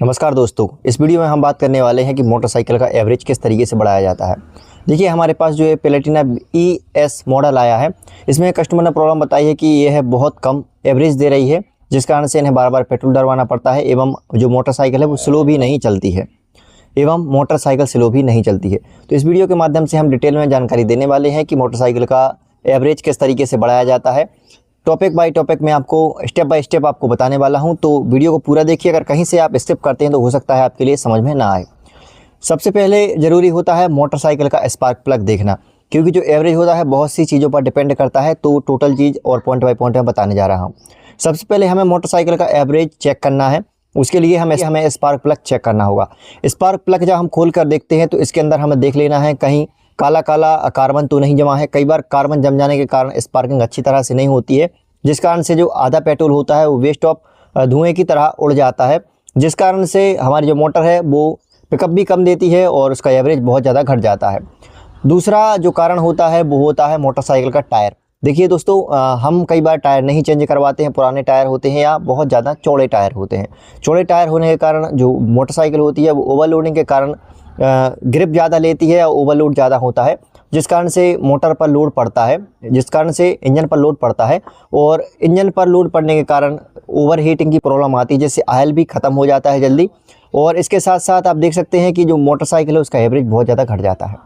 नमस्कार दोस्तों, इस वीडियो में हम बात करने वाले हैं कि मोटरसाइकिल का एवरेज किस तरीके से बढ़ाया जाता है। देखिए, हमारे पास जो है प्लेटिना ES मॉडल आया है। इसमें कस्टमर ने प्रॉब्लम बताई है कि यह बहुत कम एवरेज दे रही है, जिस कारण से इन्हें बार बार पेट्रोल डलवाना पड़ता है एवं जो मोटरसाइकिल है वो स्लो भी नहीं चलती है। तो इस वीडियो के माध्यम से हम डिटेल में जानकारी देने वाले हैं कि मोटरसाइकिल का एवरेज किस तरीके से बढ़ाया जाता है। टॉपिक बाय टॉपिक मैं आपको स्टेप बाय स्टेप आपको बताने वाला हूं, तो वीडियो को पूरा देखिए। अगर कहीं से आप स्किप करते हैं तो हो सकता है आपके लिए समझ में ना आए। सबसे पहले ज़रूरी होता है मोटरसाइकिल का स्पार्क प्लग देखना, क्योंकि जो एवरेज होता है बहुत सी चीज़ों पर डिपेंड करता है। तो टोटल चीज़ और पॉइंट बाय पॉइंट मैं बताने जा रहा हूँ। सबसे पहले हमें मोटरसाइकिल का एवरेज चेक करना है। उसके लिए हमें स्पार्क प्लग चेक करना होगा। स्पार्क प्लग जब हम खोल कर देखते हैं तो इसके अंदर हमें देख लेना है कहीं काला काला कार्बन तो नहीं जमा है। कई बार कार्बन जम जाने के कारण स्पार्किंग अच्छी तरह से नहीं होती है, जिस कारण से जो आधा पेट्रोल होता है वो वेस्ट ऑफ धुएं की तरह उड़ जाता है, जिस कारण से हमारी जो मोटर है वो पिकअप भी कम देती है और उसका एवरेज बहुत ज़्यादा घट जाता है। दूसरा जो कारण होता है वो होता है मोटरसाइकिल का टायर। देखिए दोस्तों, हम कई बार टायर नहीं चेंज करवाते हैं। पुराने टायर होते हैं या बहुत ज़्यादा चौड़े टायर होते हैं। चौड़े टायर होने के कारण जो मोटरसाइकिल होती है वो ओवरलोडिंग के कारण ग्रिप ज़्यादा लेती है, ओवरलोड ज़्यादा होता है, जिस कारण से मोटर पर लोड पड़ता है, जिस कारण से इंजन पर लोड पड़ता है। और इंजन पर लोड पड़ने के कारण ओवर हीटिंग की प्रॉब्लम आती है, जिससे ऑयल भी ख़त्म हो जाता है जल्दी। और इसके साथ साथ आप देख सकते हैं कि जो मोटरसाइकिल है उसका एवरेज बहुत ज़्यादा घट जाता है।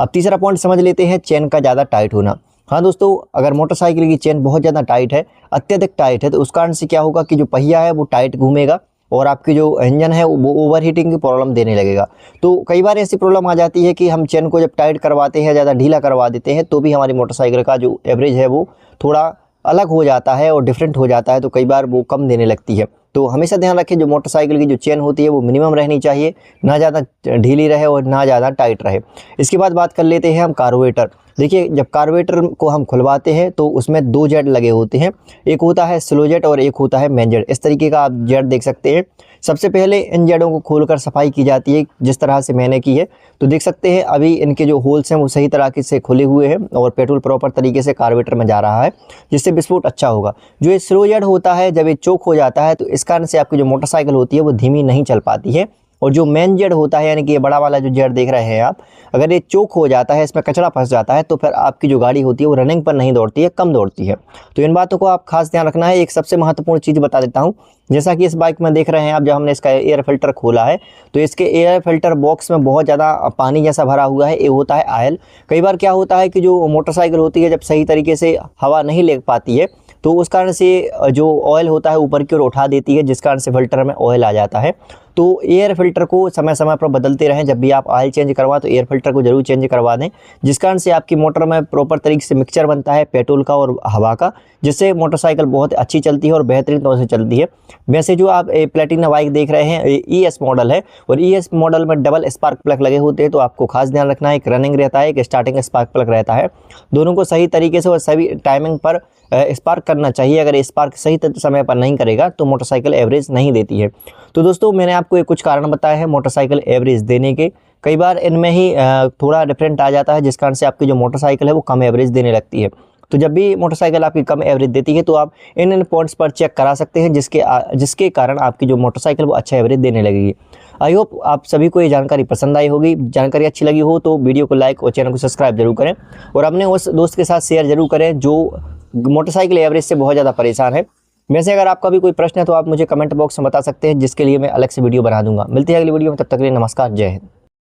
अब तीसरा पॉइंट समझ लेते हैं, चेन का ज़्यादा टाइट होना। हाँ दोस्तों, अगर मोटरसाइकिल की चेन बहुत ज़्यादा टाइट है, अत्यधिक टाइट है, तो उस कारण से क्या होगा कि जो पहिया है वो टाइट घूमेगा और आपकी जो इंजन है वो ओवर हीटिंग की प्रॉब्लम देने लगेगा। तो कई बार ऐसी प्रॉब्लम आ जाती है कि हम चेन को जब टाइट करवाते हैं, ज़्यादा ढीला करवा देते हैं, तो भी हमारी मोटरसाइकिल का जो एवरेज है वो थोड़ा अलग हो जाता है और डिफरेंट हो जाता है। तो कई बार वो कम देने लगती है। तो हमेशा ध्यान रखें, जो मोटरसाइकिल की जो चेन होती है वो मिनिमम रहनी चाहिए, ना ज़्यादा ढीली रहे और ना ज़्यादा टाइट रहे। इसके बाद बात कर लेते हैं हम कार्बोरेटर। देखिए, जब कार्बोरेटर को हम खुलवाते हैं तो उसमें दो जेट लगे होते हैं। एक होता है स्लो जेट और एक होता है मेन जेट। इस तरीके का आप जेट देख सकते हैं। सबसे पहले इन जेटों को खोलकर सफाई की जाती है, जिस तरह से मैंने की है। तो देख सकते हैं अभी इनके जो होल्स हैं वो सही तरीके से खुले हुए हैं और पेट्रोल प्रॉपर तरीके से कार्बोरेटर में जा रहा है, जिससे विस्फोट अच्छा होगा। जो ये स्लो जेट होता है, जब ये चोक हो जाता है तो इस कारण से आपकी जो मोटरसाइकिल होती है वो धीमी नहीं चल पाती है। और जो मेन जेड होता है, यानी कि ये बड़ा वाला जो जेड देख रहे हैं आप, अगर ये चोक हो जाता है, इसमें कचरा फंस जाता है, तो फिर आपकी जो गाड़ी होती है वो रनिंग पर नहीं दौड़ती है, कम दौड़ती है। तो इन बातों को आप खास ध्यान रखना है। एक सबसे महत्वपूर्ण चीज़ बता देता हूँ, जैसा कि इस बाइक में देख रहे हैं आप, जब हमने इसका एयर फिल्टर खोला है तो इसके एयर फिल्टर बॉक्स में बहुत ज़्यादा पानी जैसा भरा हुआ है। ये होता है ऑयल। कई बार क्या होता है कि जो मोटरसाइकिल होती है जब सही तरीके से हवा नहीं ले पाती है तो उस कारण से जो ऑयल होता है ऊपर की ओर उठा देती है, जिस कारण से फिल्टर में ऑयल आ जाता है। तो एयर फिल्टर को समय समय पर बदलते रहें। जब भी आप ऑयल चेंज करवाएं तो एयर फिल्टर को जरूर चेंज करवा दें, जिस कारण से आपकी मोटर में प्रॉपर तरीके से मिक्सचर बनता है पेट्रोल का और हवा का, जिससे मोटरसाइकिल बहुत अच्छी चलती है और बेहतरीन तौर से चलती है। वैसे जो आप प्लेटिना बाइक देख रहे हैं ES मॉडल है, और ES मॉडल में डबल स्पार्क प्लग लगे होते हैं। तो आपको खास ध्यान रखना है, एक रनिंग रहता है, एक स्टार्टिंग स्पार्क प्लग रहता है। दोनों को सही तरीके से और सभी टाइमिंग पर स्पार्क करना चाहिए। अगर स्पार्क सही समय पर नहीं करेगा तो मोटरसाइकिल एवरेज नहीं देती है। तो दोस्तों, मैंने आपको कुछ कारण बताए हैं मोटरसाइकिल एवरेज देने के। कई बार इनमें ही थोड़ा डिफरेंट आ जाता है, जिस कारण से आपकी जो मोटरसाइकिल है वो कम एवरेज देने लगती है। तो जब भी मोटरसाइकिल आपकी कम एवरेज देती है तो आप इन पॉइंट्स पर चेक करा सकते हैं, जिसके कारण आपकी जो मोटरसाइकिल वो अच्छा एवरेज देने लगेगी। आई होप आप सभी को ये जानकारी पसंद आई होगी। जानकारी अच्छी लगी हो तो वीडियो को लाइक और चैनल को सब्सक्राइब जरूर करें, और अपने उस दोस्त के साथ शेयर जरूर करें जो मोटरसाइकिल एवरेज से बहुत ज़्यादा परेशान है। वैसे अगर आपका भी कोई प्रश्न है तो आप मुझे कमेंट बॉक्स में बता सकते हैं, जिसके लिए मैं अलग से वीडियो बना दूंगा। मिलते हैं अगली वीडियो में, तब तक के लिए नमस्कार, जय हिंद।